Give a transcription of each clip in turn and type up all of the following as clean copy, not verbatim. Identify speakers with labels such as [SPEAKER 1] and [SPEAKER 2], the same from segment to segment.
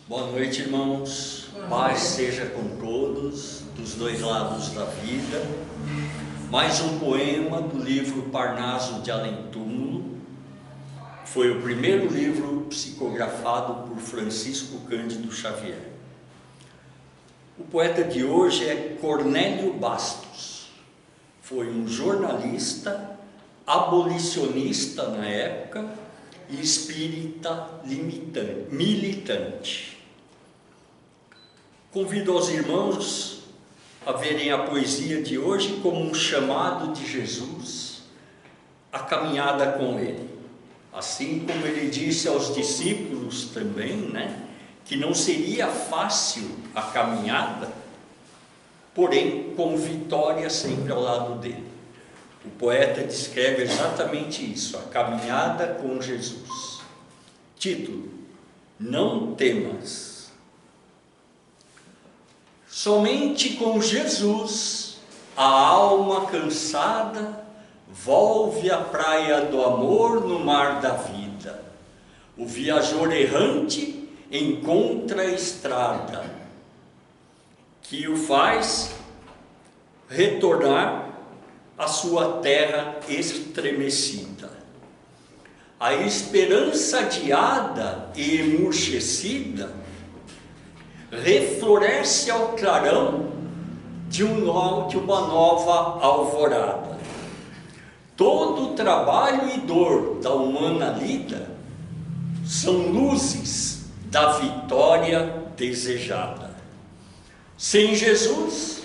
[SPEAKER 1] Boa noite, irmãos. Paz seja com todos, dos dois lados da vida. Mais um poema do livro Parnaso de Além Túmulo. Foi o primeiro livro psicografado por Francisco Cândido Xavier. O poeta de hoje é Cornélio Bastos. Foi um jornalista, abolicionista na época e espírita militante. Convido aos irmãos a verem a poesia de hoje como um chamado de Jesus à caminhada com ele. Assim como ele disse aos discípulos também, que não seria fácil a caminhada, porém com vitória sempre ao lado dele. O poeta descreve exatamente isso, a caminhada com Jesus. Título: Não temas. Somente com Jesus a alma cansada volve à praia do amor no mar da vida. O viajor errante encontra a estrada que o faz retornar à sua terra estremecida. A esperança adiada e emurchecida refloresce ao clarão de uma nova alvorada. Todo o trabalho e dor da humana lida são luzes da vitória desejada. Sem Jesus,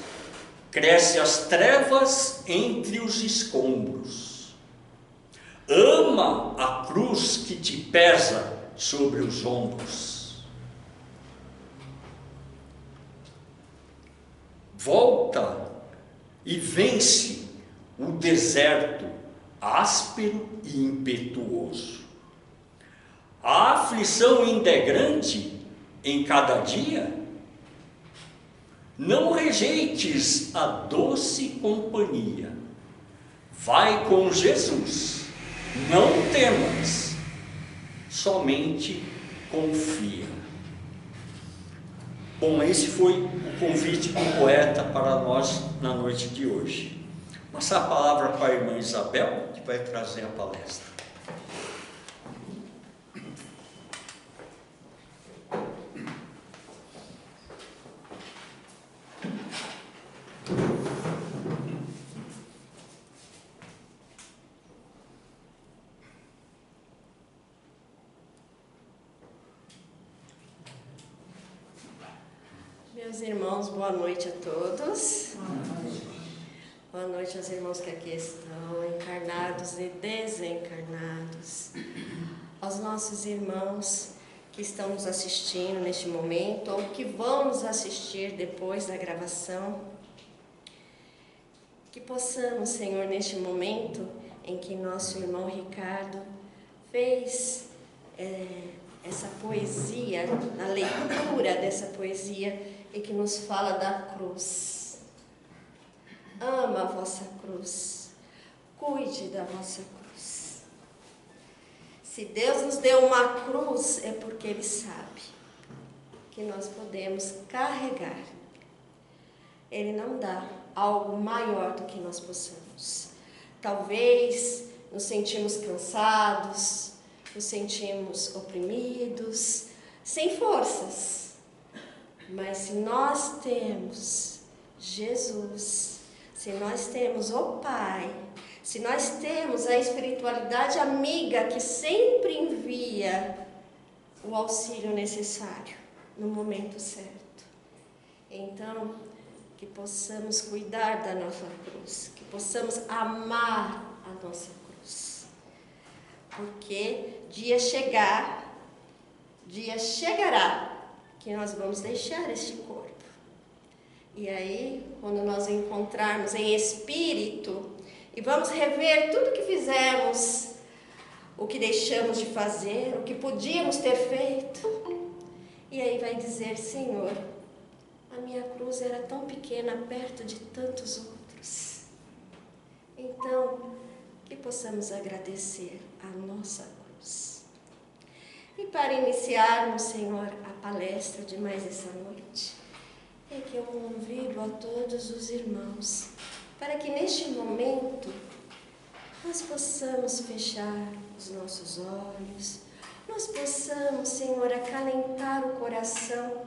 [SPEAKER 1] cresce as trevas entre os escombros. Ama a cruz que te pesa sobre os ombros. Volta e vence o deserto áspero e impetuoso. A aflição ainda é grande em cada dia. Não rejeites a doce companhia. Vai com Jesus, não temas, somente confia. Bom, esse foi o convite do poeta para nós na noite de hoje. Passar a palavra para a irmã Isabel, que vai trazer a palestra.
[SPEAKER 2] Meus irmãos, boa noite a todos. Boa noite aos irmãos que aqui estão, encarnados e desencarnados. Aos nossos irmãos que estão nos assistindo neste momento ou que vão nos assistir depois da gravação. Que possamos, Senhor, neste momento em que nosso irmão Ricardo fez essa poesia, a leitura dessa poesia, e que nos fala da cruz. Ama a vossa cruz, cuide da vossa cruz. Se Deus nos deu uma cruz, é porque Ele sabe que nós podemos carregar. Ele não dá algo maior do que nós possamos. Talvez nos sentimos cansados, nos sentimos oprimidos, sem forças. Mas se nós temos Jesus, se nós temos o Pai, se nós temos a espiritualidade amiga que sempre envia o auxílio necessário no momento certo, então que possamos cuidar da nossa cruz, que possamos amar a nossa cruz, porque dia chegará que nós vamos deixar este corpo. E aí, quando nós encontrarmos em espírito e vamos rever tudo que fizemos, o que deixamos de fazer, o que podíamos ter feito, e aí vai dizer: Senhor, a minha cruz era tão pequena perto de tantos outros. Então, que possamos agradecer a nossa cruz. E para iniciarmos, Senhor, a palestra de mais essa noite, é que eu convido a todos os irmãos para que neste momento nós possamos fechar os nossos olhos, nós possamos, Senhor, acalentar o coração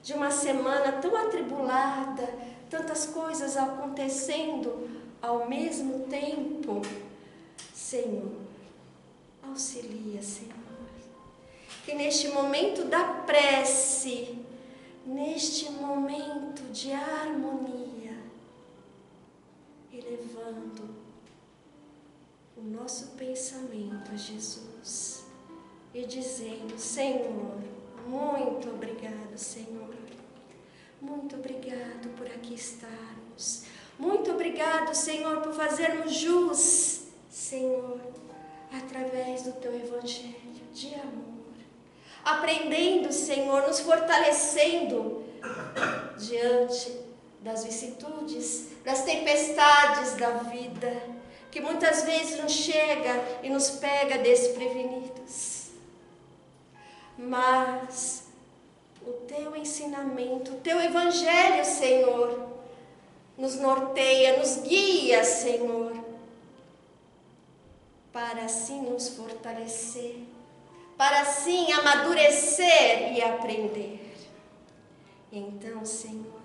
[SPEAKER 2] de uma semana tão atribulada, tantas coisas acontecendo ao mesmo tempo. Senhor, auxilia, Senhor, que neste momento da prece, neste momento de harmonia, elevando o nosso pensamento a Jesus e dizendo: Senhor, muito obrigado, Senhor. Muito obrigado por aqui estarmos. Muito obrigado, Senhor, por fazermos jus, Senhor, através do Teu Evangelho de amor. Aprendendo, Senhor, nos fortalecendo diante das vicissitudes, das tempestades da vida, que muitas vezes nos chega e nos pega desprevenidos. Mas o Teu ensinamento, o Teu Evangelho, Senhor, nos norteia, nos guia, Senhor, para assim nos fortalecer, para assim amadurecer e aprender. Então, Senhor,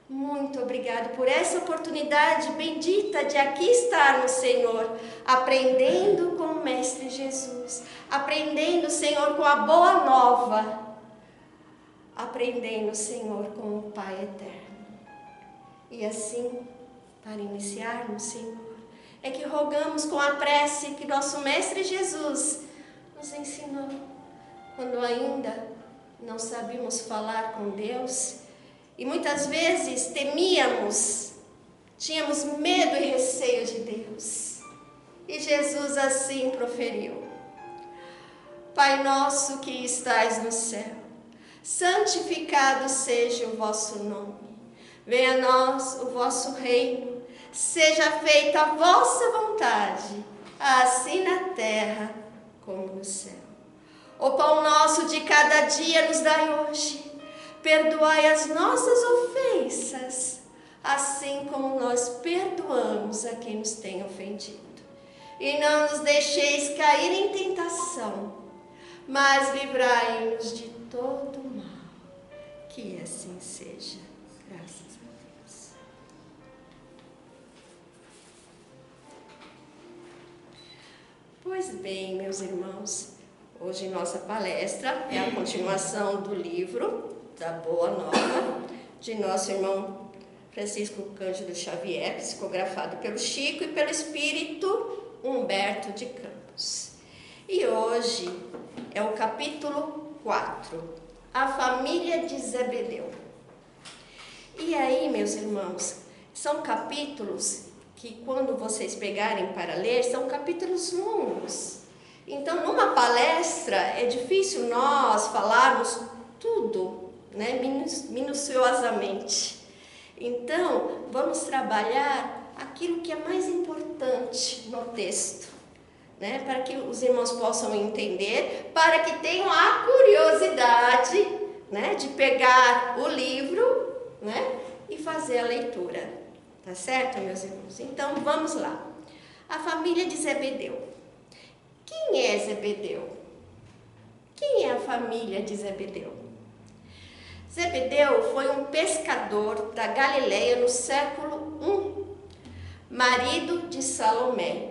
[SPEAKER 2] muito obrigado por essa oportunidade bendita de aqui estarmos, Senhor, aprendendo com o Mestre Jesus, aprendendo, Senhor, com a boa nova, aprendendo, Senhor, com o Pai eterno. E assim, para iniciarmos, Senhor, é que rogamos com a prece que nosso Mestre Jesus nos ensinou, quando ainda não sabíamos falar com Deus, e muitas vezes temíamos, tínhamos medo e receio de Deus. E Jesus assim proferiu: Pai nosso que estais no céu, santificado seja o vosso nome. Venha a nós o vosso reino, seja feita a vossa vontade, assim na terra como no céu. O pão nosso de cada dia nos dai hoje. Perdoai as nossas ofensas, assim como nós perdoamos a quem nos tem ofendido. E não nos deixeis cair em tentação, mas livrai-nos de todo o mal. Que assim seja. Graças a Deus. Pois bem, meus irmãos, hoje nossa palestra é a continuação do livro da Boa Nova, de nosso irmão Francisco Cândido Xavier, psicografado pelo Chico e pelo Espírito Humberto de Campos. E hoje é o capítulo 4, a família de Zebedeu. E aí, meus irmãos, são capítulos que, quando vocês pegarem para ler, são capítulos longos. Então, numa palestra, é difícil nós falarmos tudo, né, minuciosamente. Então, vamos trabalhar aquilo que é mais importante no texto, né, para que os irmãos possam entender, para que tenham a curiosidade, né, de pegar o livro, né, e fazer a leitura. Tá certo, meus irmãos? Então, vamos lá. A família de Zebedeu. Quem é Zebedeu? Quem é a família de Zebedeu? Zebedeu foi um pescador da Galileia no século I, marido de Salomé.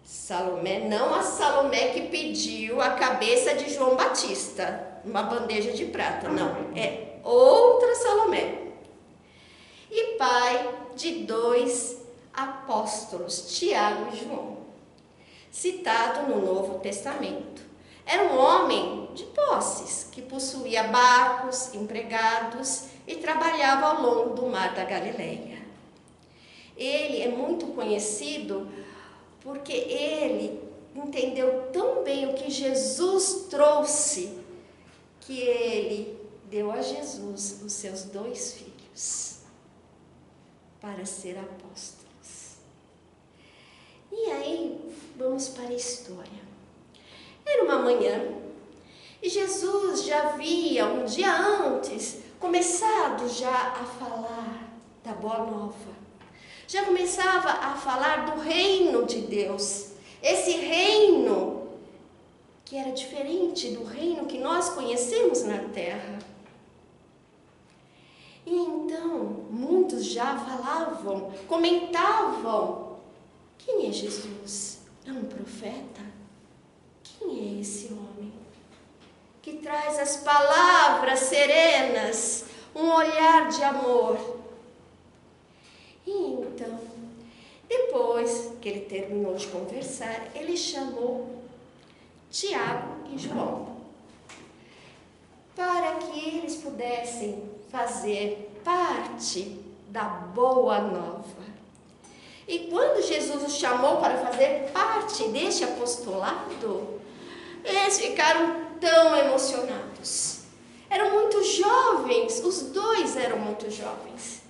[SPEAKER 2] Salomé, não a Salomé que pediu a cabeça de João Batista, uma bandeja de prata, não, é outra Salomé. E pai de 2 apóstolos, Tiago e João, citado no Novo Testamento. Era um homem de posses, que possuía barcos, empregados e trabalhava ao longo do mar da Galileia. Ele é muito conhecido porque ele entendeu tão bem o que Jesus trouxe, que ele deu a Jesus os seus 2 filhos para ser apóstolos. E aí, vamos para a história. Era uma manhã E Jesus já havia, um dia antes, começado já a falar da Boa Nova. Já começava a falar do reino de Deus. Esse reino que era diferente do reino que nós conhecemos na terra. E então, muitos já falavam, comentavam: quem é Jesus? É um profeta? Quem é esse homem que traz as palavras serenas, um olhar de amor? E então, depois que ele terminou de conversar, ele chamou Tiago e João para que eles pudessem fazer parte da Boa Nova. E quando Jesus os chamou para fazer parte deste apostolado, eles ficaram tão emocionados. Eram muito jovens, os dois eram muito jovens.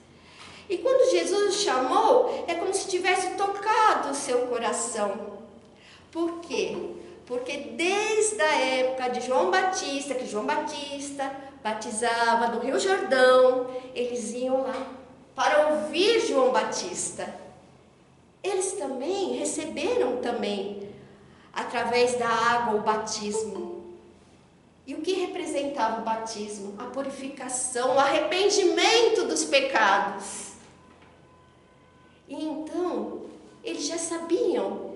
[SPEAKER 2] E quando Jesus os chamou, é como se tivesse tocado o seu coração. Por quê? Porque desde a época de João Batista, que João Batista batizava no Rio Jordão, eles iam lá para ouvir João Batista. Eles também receberam através da água, o batismo. E o que representava o batismo? A purificação, o arrependimento dos pecados. E então, eles já sabiam,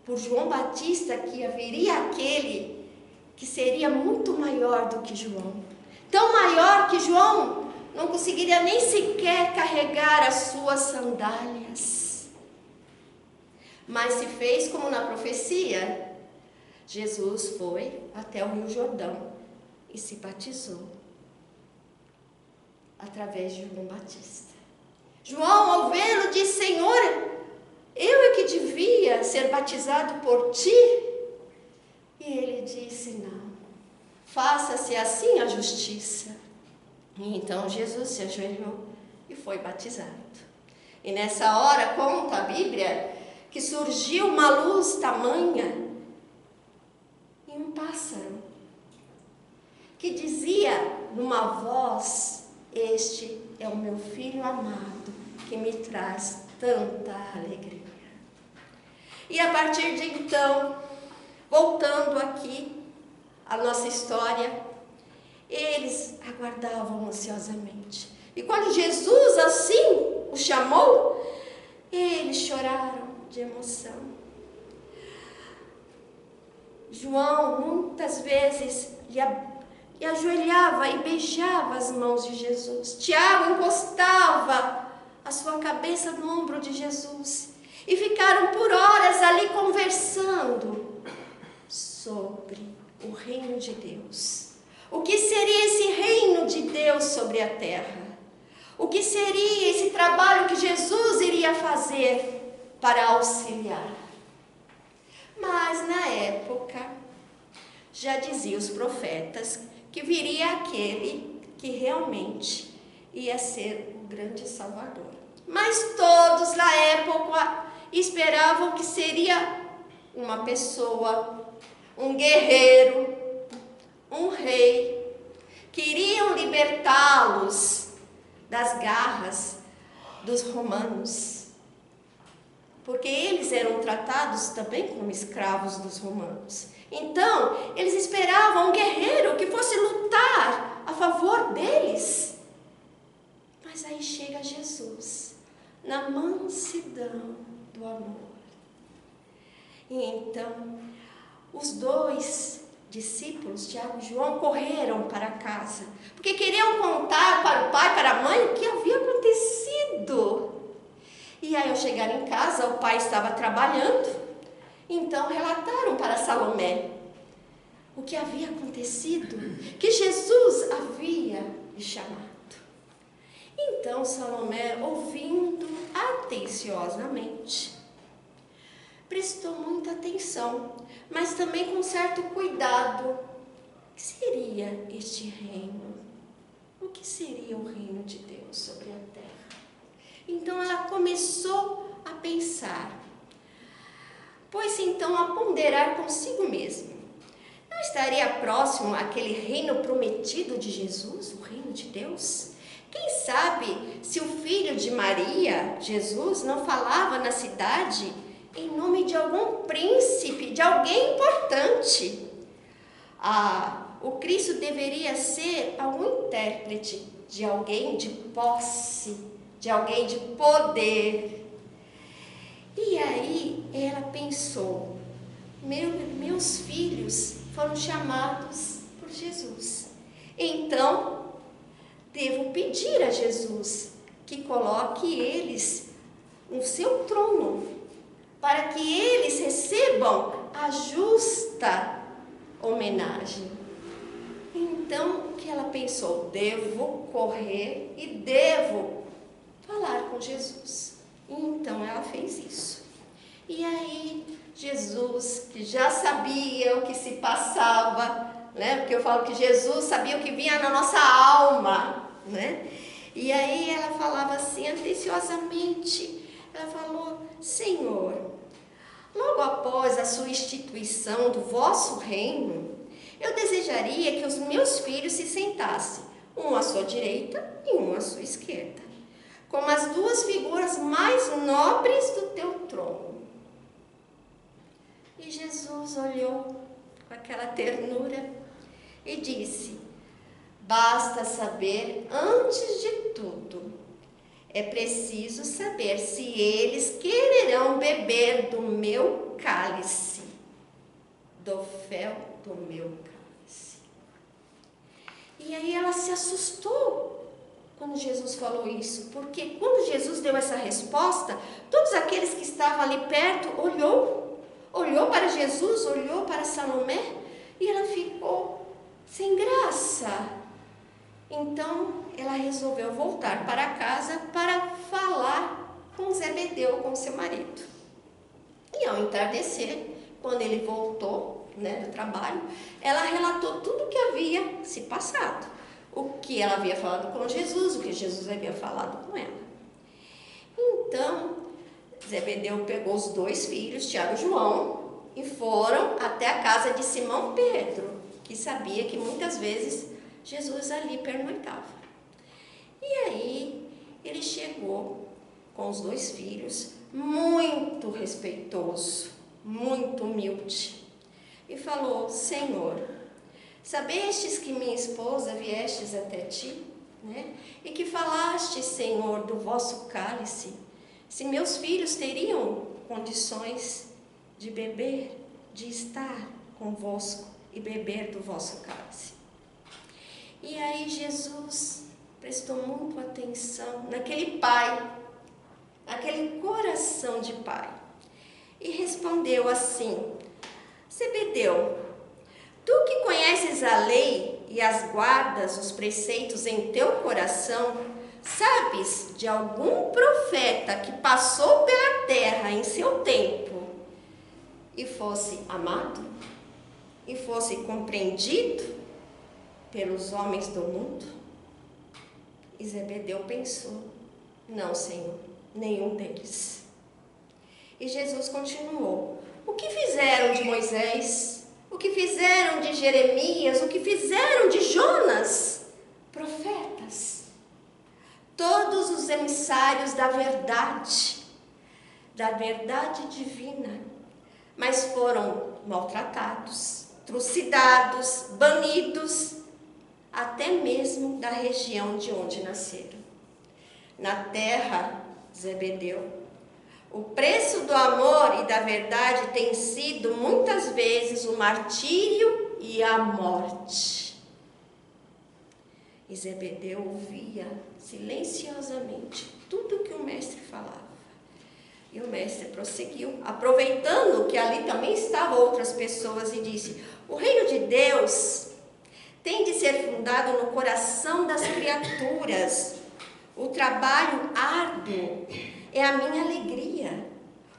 [SPEAKER 2] por João Batista, que haveria aquele que seria muito maior do que João. Tão maior que João não conseguiria nem sequer carregar as suas sandálias. Mas se fez como na profecia. Jesus foi até o Rio Jordão e se batizou através de João Batista. João, ao vê-lo, disse: Senhor, eu é que devia ser batizado por ti? E ele disse: não, faça-se assim a justiça. E então Jesus se ajoelhou e foi batizado. E nessa hora, conta a Bíblia, que surgiu uma luz tamanha e um pássaro que dizia numa voz: este é o meu filho amado, que me traz tanta alegria. E a partir de então, voltando aqui à nossa história, eles aguardavam ansiosamente. E quando Jesus assim os chamou, eles choraram de emoção. João muitas vezes lhe ajoelhava e beijava as mãos de Jesus. Tiago encostava a sua cabeça no ombro de Jesus e ficaram por horas ali conversando sobre o reino de Deus. O que seria esse reino de Deus sobre a terra? O que seria esse trabalho que Jesus iria fazer para auxiliar? Mas na época, já diziam os profetas que viria aquele que realmente ia ser o grande Salvador. Mas todos na época esperavam que seria uma pessoa, um guerreiro, um rei, que iriam libertá-los das garras dos romanos, porque eles eram tratados também como escravos dos romanos. Então, eles esperavam um guerreiro que fosse lutar a favor deles. Mas aí chega Jesus, na mansidão do amor. E então, os dois discípulos, Tiago e João, correram para casa, porque queriam contar para o pai, para a mãe, o que havia acontecido. E aí, ao chegar em casa, o pai estava trabalhando. Então relataram para Salomé o que havia acontecido, que Jesus havia lhe chamado. Então Salomé, ouvindo atenciosamente, prestou muita atenção, mas também com certo cuidado. O que seria este reino? O que seria o reino de Deus sobre a terra? Então ela começou a pensar. Pôs-se então a ponderar consigo mesmo. não estaria próximo aquele reino prometido de Jesus, o reino de Deus? Quem sabe se o filho de Maria, Jesus, não falava na cidade em nome de algum príncipe, de alguém importante? O Cristo deveria ser algum intérprete de alguém de posse, de alguém de poder. E aí ela pensou, meus filhos foram chamados por Jesus, então devo pedir a Jesus que coloque eles no seu trono, para que eles recebam a justa homenagem. Então, o que ela pensou? Devo correr e devo falar com Jesus. E então ela fez isso. E aí, Jesus, que já sabia o que se passava, né? Porque eu falo que Jesus sabia o que vinha na nossa alma, né? E aí ela falava assim, atenciosamente, ela falou, Senhor, logo após a sua instituição do vosso reino, eu desejaria que os meus filhos se sentassem, um à sua direita e um à sua esquerda, como as duas figuras mais nobres do teu trono. E Jesus olhou com aquela ternura e disse, basta saber, antes de tudo, é preciso saber se eles quererão beber do meu cálice, do fel do meu cálice. E aí ela se assustou quando Jesus falou isso, porque quando Jesus deu essa resposta, todos aqueles que estavam ali perto olhou para Jesus, olhou para Salomé, e ela ficou sem graça. Então ela resolveu voltar para casa para falar com Zebedeu, com seu marido. E ao entardecer, quando ele voltou, né, do trabalho, ela relatou tudo o que havia se passado, o que ela havia falado com Jesus, o que Jesus havia falado com ela. Então Zebedeu pegou os dois filhos, Tiago e João, e foram até a casa de Simão Pedro, que sabia que muitas vezes Jesus ali pernoitava. E aí ele chegou com os dois filhos, muito respeitoso, muito humilde, e falou, Senhor, sabestes que minha esposa viestes até ti, né? E que falaste, Senhor, do vosso cálice, se meus filhos teriam condições de beber, de estar convosco e beber do vosso cálice. E aí Jesus prestou muito atenção naquele pai, naquele coração de pai, e respondeu assim, Zebedeu, tu que conheces a lei e as guardas os preceitos em teu coração, sabes de algum profeta que passou pela terra em seu tempo e fosse amado e fosse compreendido pelos homens do mundo? E Zebedeu pensou, não, Senhor, nenhum deles. E Jesus continuou, o que fizeram de Moisés? O que fizeram de Jeremias? O que fizeram de Jonas? Profetas. Todos os emissários da verdade divina, mas foram maltratados, trucidados, banidos, até mesmo da região de onde nasceram. Na terra, Zebedeu, o preço do amor e da verdade tem sido muitas vezes o martírio e a morte. E Zebedeu ouvia silenciosamente tudo que o mestre falava. E o mestre prosseguiu, aproveitando que ali também estavam outras pessoas, e disse, o reino de Deus tem de ser fundado no coração das criaturas. O trabalho árduo é a minha alegria.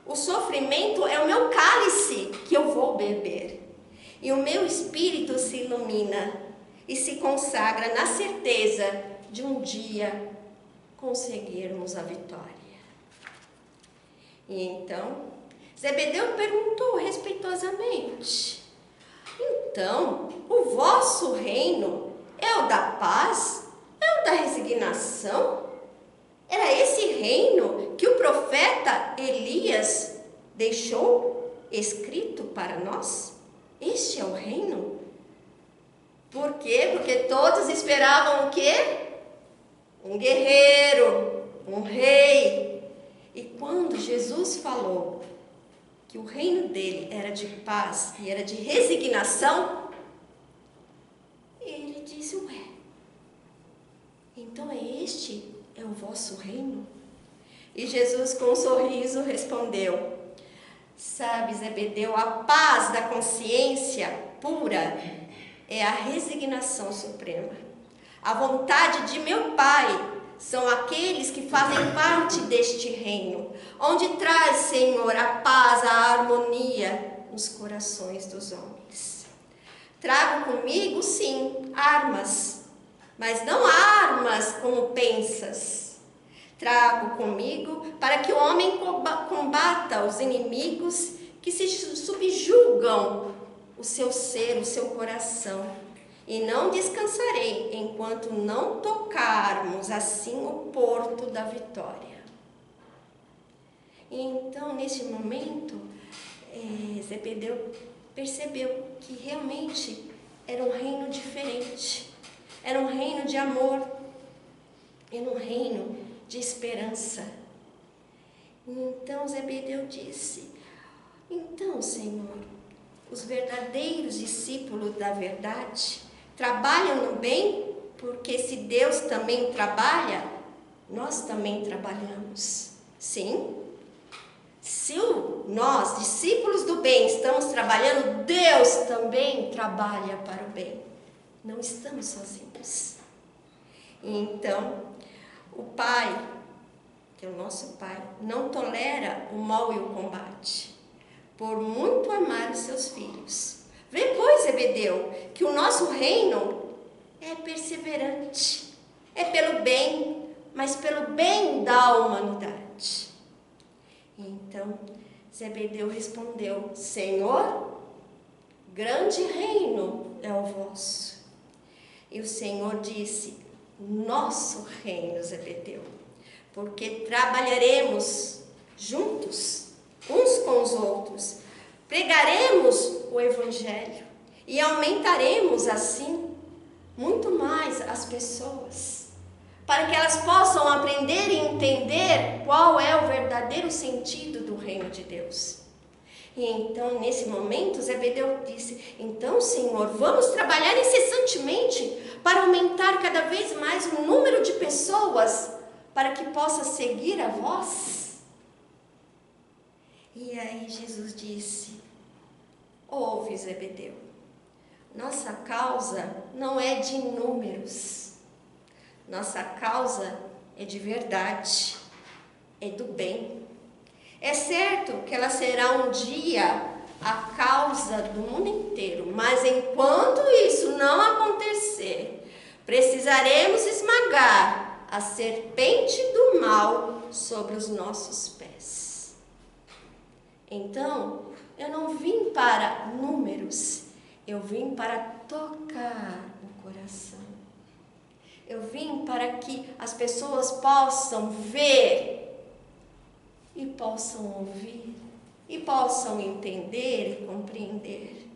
[SPEAKER 2] O sofrimento é o meu cálice que eu vou beber. E o meu espírito se ilumina e se consagra na certeza de um dia conseguirmos a vitória. E então, Zebedeu perguntou respeitosamente, Então, o vosso reino é o da paz? É o da resignação? Era esse reino que o profeta Elias deixou escrito para nós? Este é o reino? Por quê? Porque todos esperavam o quê? Um guerreiro, um rei. E quando Jesus falou que o reino dele era de paz e era de resignação, ele disse, ué, então este é o vosso reino? E Jesus com um sorriso respondeu, sabe, Zebedeu, a paz da consciência pura é a resignação suprema. A vontade de meu Pai são aqueles que fazem parte deste reino, onde traz, Senhor, a paz, a harmonia nos corações dos homens. Trago comigo, sim, armas, mas não armas como pensas. Trago comigo para que o homem combata os inimigos que se subjugam o seu ser, o seu coração. E não descansarei enquanto não tocarmos assim o porto da vitória. E então, nesse momento, Zebedeu percebeu que realmente era um reino diferente. Era um reino de amor. Era um reino de esperança. Então, Zebedeu disse, então, Senhor, os verdadeiros discípulos da verdade trabalham no bem, porque se Deus também trabalha, nós também trabalhamos. Sim. Se nós, discípulos do bem, estamos trabalhando, Deus também trabalha para o bem. Não estamos sozinhos. E então, o Pai, que é o nosso Pai, não tolera o mal e o combate, por muito amar os seus filhos. Vê, pois, Zebedeu, que o nosso reino é perseverante, é pelo bem, mas pelo bem da humanidade. Então, Zebedeu respondeu, Senhor, grande reino é o vosso. E o Senhor disse, nosso reino, Zebedeu, porque trabalharemos juntos, uns com os outros, pregaremos o Evangelho e aumentaremos assim muito mais as pessoas, para que elas possam aprender e entender qual é o verdadeiro sentido do reino de Deus. E então, nesse momento, Zebedeu disse, então, Senhor, vamos trabalhar incessantemente para aumentar cada vez mais o número de pessoas para que possa seguir a vós? E aí Jesus disse, ouve, Zebedeu, nossa causa não é de números, nossa causa é de verdade, é do bem. É certo que ela será um dia a causa do mundo inteiro, mas enquanto isso não acontecer, precisaremos esmagar a serpente do mal sobre os nossos pés. Então, eu não vim para números, eu vim para tocar o coração. Eu vim para que as pessoas possam ver e possam ouvir e possam entender e compreender.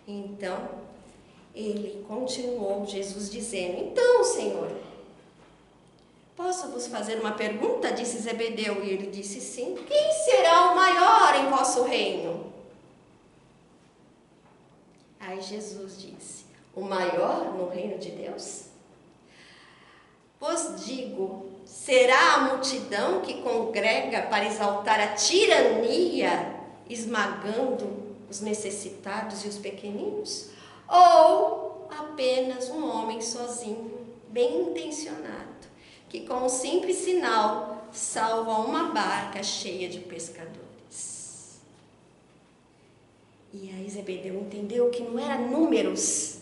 [SPEAKER 2] Então, ele continuou, Jesus dizendo, então, Senhor, posso vos fazer uma pergunta? Disse Zebedeu, e ele disse sim. Quem será o maior em vosso reino? Aí Jesus disse, o maior no reino de Deus? Vos digo, será a multidão que congrega para exaltar a tirania, esmagando os necessitados e os pequeninos? Ou apenas um homem sozinho, bem intencionado, que com um simples sinal salva uma barca cheia de pescadores? E aí Zebedeu entendeu que não era números,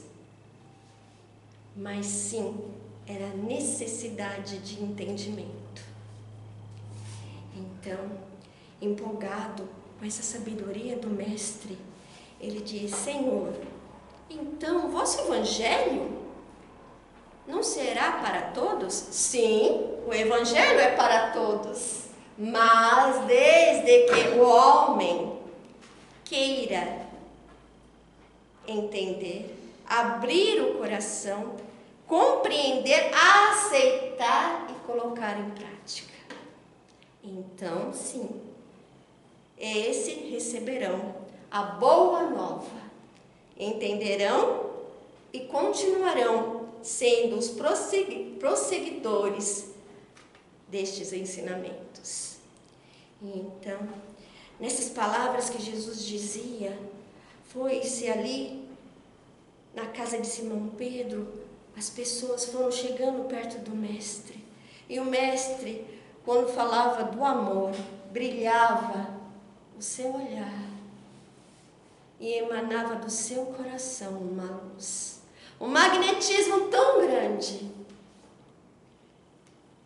[SPEAKER 2] mas sim era necessidade de entendimento. Então, empolgado com essa sabedoria do mestre, ele diz: Senhor, então o vosso evangelho não será para todos? Sim, o evangelho é para todos, mas desde que o homem queira entender, abrir o coração, compreender, aceitar e colocar em prática. Então, sim, esses receberão a boa nova, entenderão e continuarão sendo os prosseguidores destes ensinamentos. E então, nessas palavras que Jesus dizia, foi-se ali na casa de Simão Pedro, as pessoas foram chegando perto do Mestre. E o Mestre, quando falava do amor, brilhava o seu olhar e emanava do seu coração uma luz. Um magnetismo tão grande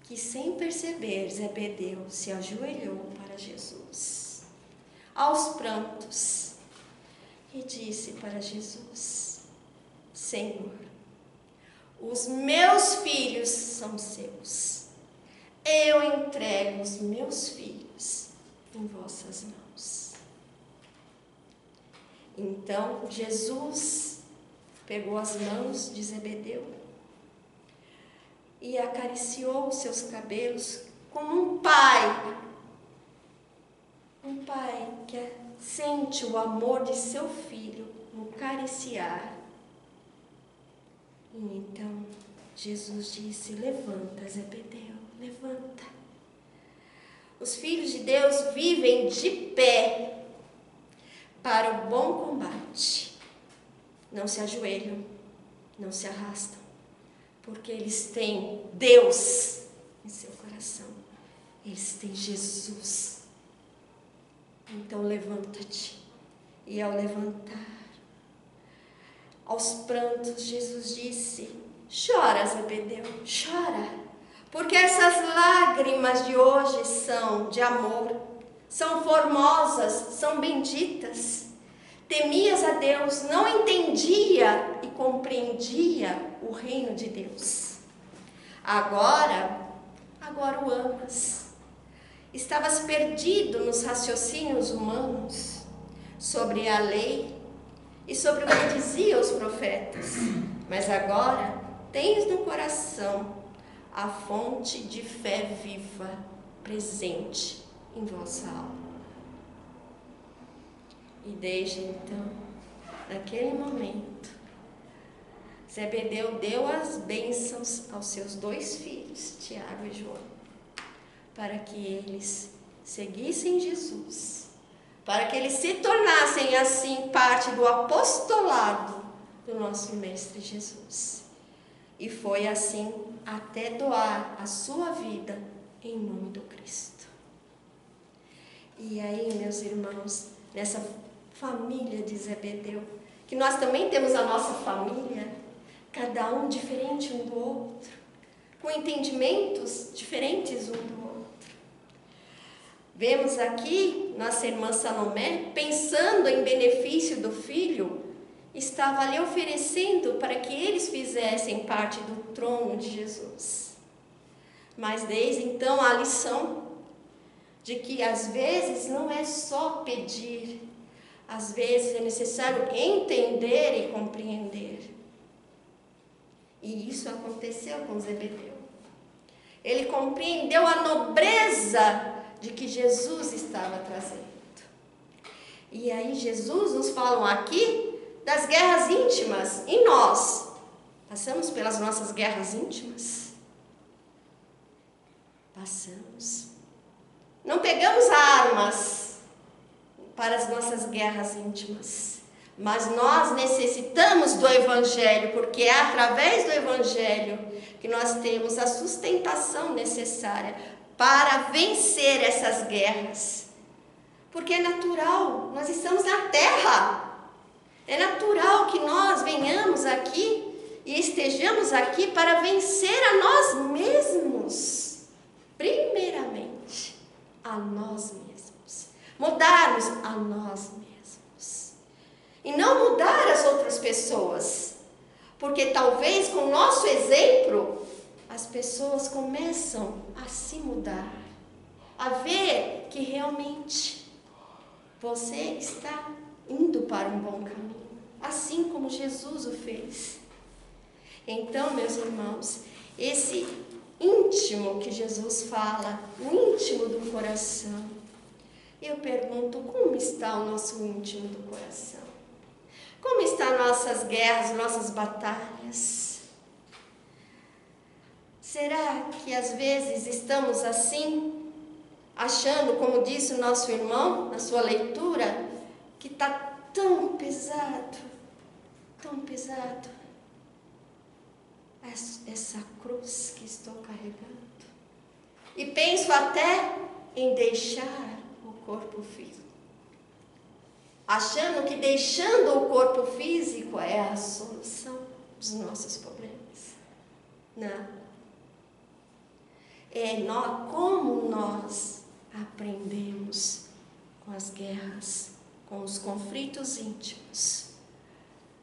[SPEAKER 2] que, sem perceber, Zebedeu se ajoelhou para Jesus, aos prantos, e disse para Jesus: Senhor, os meus filhos são seus. Eu entrego os meus filhos em vossas mãos. Então Jesus pegou as mãos de Zebedeu e acariciou os seus cabelos como um pai que sente o amor de seu filho no cariciar. E então Jesus disse: levanta, Zebedeu, levanta. Os filhos de Deus vivem de pé para o bom combate. Não se ajoelham, não se arrastam, porque eles têm Deus em seu coração. Eles têm Jesus. Então levanta-te. E ao levantar, aos prantos, Jesus disse: chora, Zebedeu, chora, porque essas lágrimas de hoje são de amor, são formosas, são benditas. Temias a Deus, não entendia e compreendia o reino de Deus. Agora o amas. Estavas perdido nos raciocínios humanos sobre a lei e sobre o que diziam os profetas, mas agora tens no coração a fonte de fé viva presente em vossa alma. E desde então, naquele momento, Zebedeu deu as bênçãos aos seus 2 filhos, Tiago e João, para que eles seguissem Jesus, para que eles se tornassem assim parte do apostolado do nosso Mestre Jesus. E foi assim até doar a sua vida em nome do Cristo. E aí, meus irmãos, nessa família de Zebedeu, que nós também temos a nossa família, cada um diferente um do outro, com entendimentos diferentes um do outro. Vemos aqui nossa irmã Salomé, pensando em benefício do filho, estava ali oferecendo para que eles fizessem parte do trono de Jesus. Mas desde então a lição de que às vezes não é só pedir, às vezes é necessário entender e compreender. E isso aconteceu com Zebedeu. Ele compreendeu a nobreza de que Jesus estava trazendo. E aí Jesus nos fala aqui das guerras íntimas. E nós passamos pelas nossas guerras íntimas? Passamos. Não pegamos armas para as nossas guerras íntimas, mas nós necessitamos do Evangelho, porque é através do Evangelho que nós temos a sustentação necessária para vencer essas guerras. Porque é natural, nós estamos na terra, é natural que nós venhamos aqui e estejamos aqui para vencer a nós mesmos, primeiramente a nós mesmos, mudarmos a nós mesmos. e não mudar as outras pessoas. Porque talvez com o nosso exemplo, as pessoas começam a se mudar, a ver que realmente você está indo para um bom caminho, assim como Jesus o fez. Então, meus irmãos, esse íntimo que Jesus fala, o íntimo do coração, eu pergunto, como está o nosso íntimo do coração? Como estão nossas guerras, nossas batalhas? Será que às vezes estamos assim, achando, como disse o nosso irmão na sua leitura, que está tão pesado essa cruz que estou carregando? E penso até em deixar o corpo físico, achando que deixando o corpo físico é a solução dos nossos problemas. Não. Como nós aprendemos com as guerras, com os conflitos íntimos,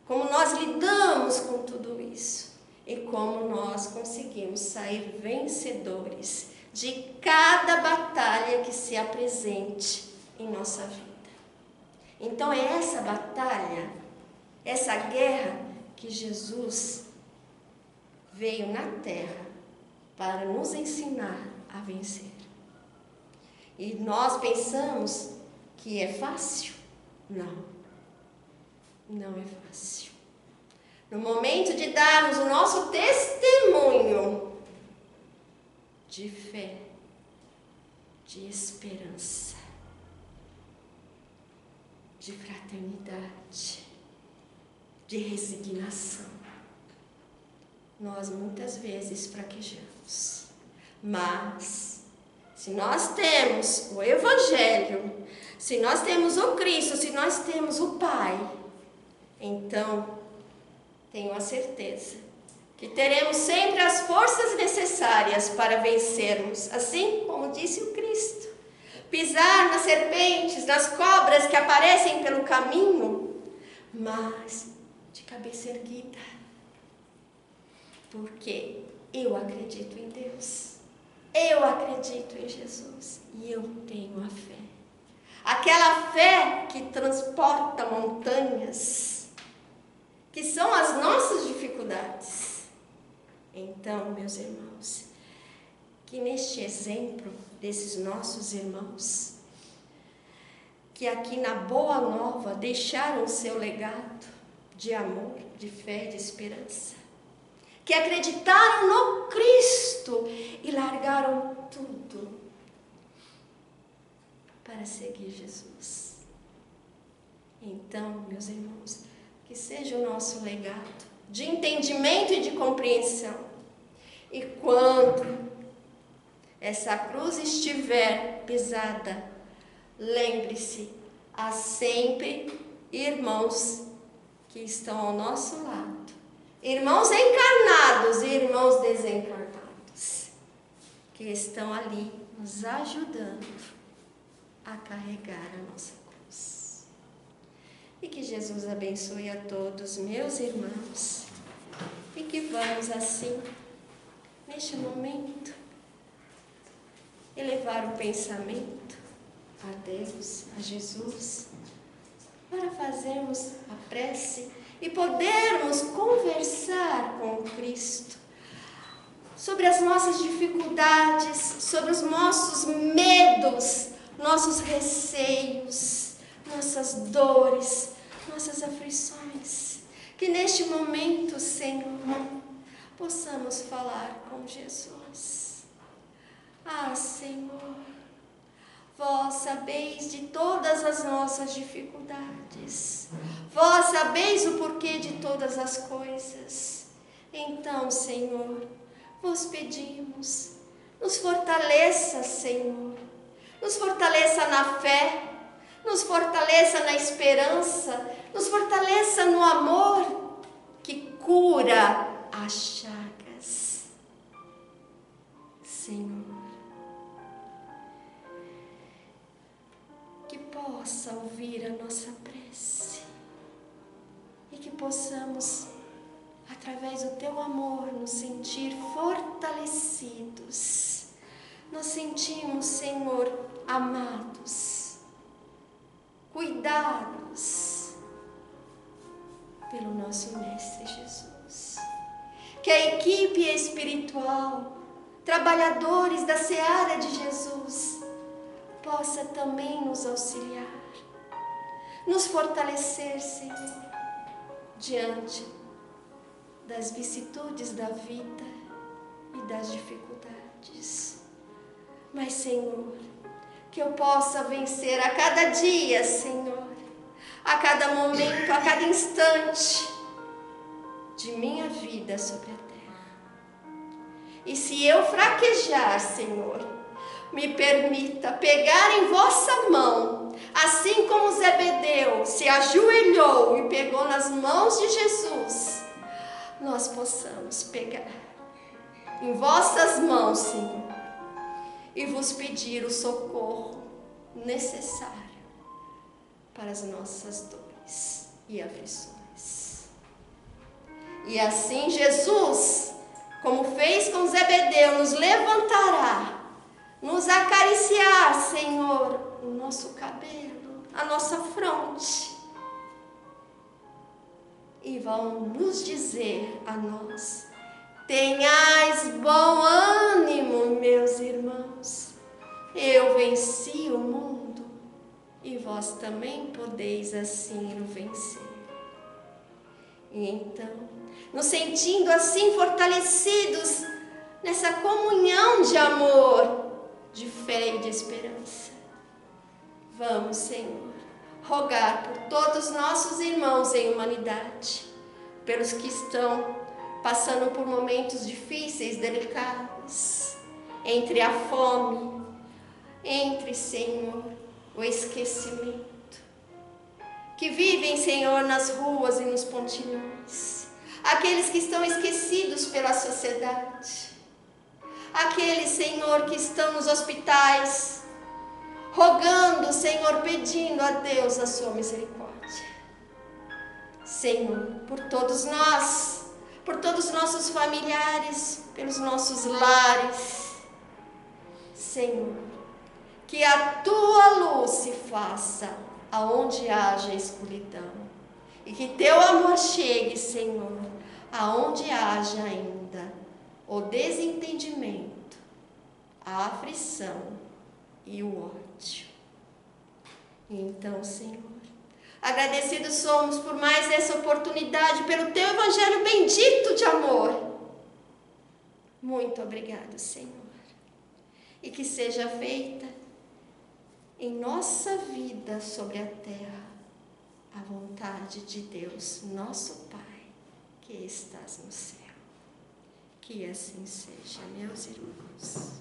[SPEAKER 2] como nós lidamos com tudo isso e como nós conseguimos sair vencedores de cada batalha que se apresente em nossa vida. Então é essa batalha, essa guerra que Jesus veio na terra para nos ensinar a vencer. E nós pensamos que é fácil? Não, não é fácil. No momento de darmos o nosso testemunho de fé, de esperança, de fraternidade, de resignação, nós muitas vezes fraquejamos. Mas, se nós temos o Evangelho, se nós temos o Cristo, se nós temos o Pai, então, tenho a certeza que teremos sempre as forças necessárias para vencermos, assim como disse o Cristo. Pisar nas serpentes, nas cobras que aparecem pelo caminho, mas de cabeça erguida. Porque eu acredito em Deus, eu acredito em Jesus e eu tenho a fé. Aquela fé que transporta montanhas, que são as nossas dificuldades. Então, meus irmãos, que neste exemplo desses nossos irmãos, que aqui na Boa Nova deixaram o seu legado de amor, de fé e de esperança, que acreditaram no Cristo e largaram tudo para seguir Jesus. Então, meus irmãos, que seja o nosso legado de entendimento e de compreensão. E quando essa cruz estiver pesada, lembre-se, há sempre irmãos que estão ao nosso lado, irmãos encarnados e irmãos desencarnados, que estão ali nos ajudando a carregar a nossa cruz. E que Jesus abençoe a todos, meus irmãos, e que vamos assim, neste momento, elevar o pensamento a Deus, a Jesus, para fazermos a prece e podermos conversar com Cristo sobre as nossas dificuldades, sobre os nossos medos, nossos receios, nossas dores, nossas aflições. Que neste momento, Senhor, possamos falar com Jesus. Ah, Senhor, vós sabeis de todas as nossas dificuldades. Vós sabeis o porquê de todas as coisas. Então, Senhor, vos pedimos, nos fortaleça, Senhor. Nos fortaleça na fé, nos fortaleça na esperança, nos fortaleça no amor que cura as chagas. Senhor, que possa ouvir a nossa prece possamos, através do Teu amor, nos sentir fortalecidos. Nos sentimos, Senhor, amados, cuidados pelo nosso Mestre Jesus. Que a equipe espiritual, trabalhadores da seara de Jesus, possa também nos auxiliar, nos fortalecer, Senhor, diante das vicissitudes da vida e das dificuldades. Mas, Senhor, que eu possa vencer a cada dia, Senhor, a cada momento, a cada instante de minha vida sobre a terra. E se eu fraquejar, Senhor, me permita pegar em vossa mão, assim como Zebedeu se ajoelhou e pegou nas mãos de Jesus, nós possamos pegar em vossas mãos, Senhor, e vos pedir o socorro necessário para as nossas dores e aflições. E assim Jesus, como fez com Zebedeu, nos levantará, nos acariciar, Senhor, o nosso cabelo, a nossa fronte, e vão nos dizer a nós: tenhais bom ânimo, meus irmãos, eu venci o mundo e vós também podeis assim o vencer. E então, nos sentindo assim fortalecidos nessa comunhão de amor, de fé e de esperança, vamos, Senhor, rogar por todos nossos irmãos em humanidade, pelos que estão passando por momentos difíceis, delicados, entre a fome, entre, Senhor, o esquecimento, que vivem, Senhor, nas ruas e nos pontilhões, aqueles que estão esquecidos pela sociedade, aqueles, Senhor, que estão nos hospitais, rogando, Senhor, pedindo a Deus a sua misericórdia. Senhor, por todos nós, por todos os nossos familiares, pelos nossos lares, Senhor, que a tua luz se faça aonde haja escuridão, e que teu amor chegue, Senhor, aonde haja ainda o desentendimento, a aflição e o ódio. E então, Senhor, agradecidos somos por mais essa oportunidade, pelo teu evangelho bendito de amor. Muito obrigado, Senhor. E que seja feita em nossa vida sobre a terra a vontade de Deus, nosso Pai, que estás no céu. Que assim seja, meus irmãos.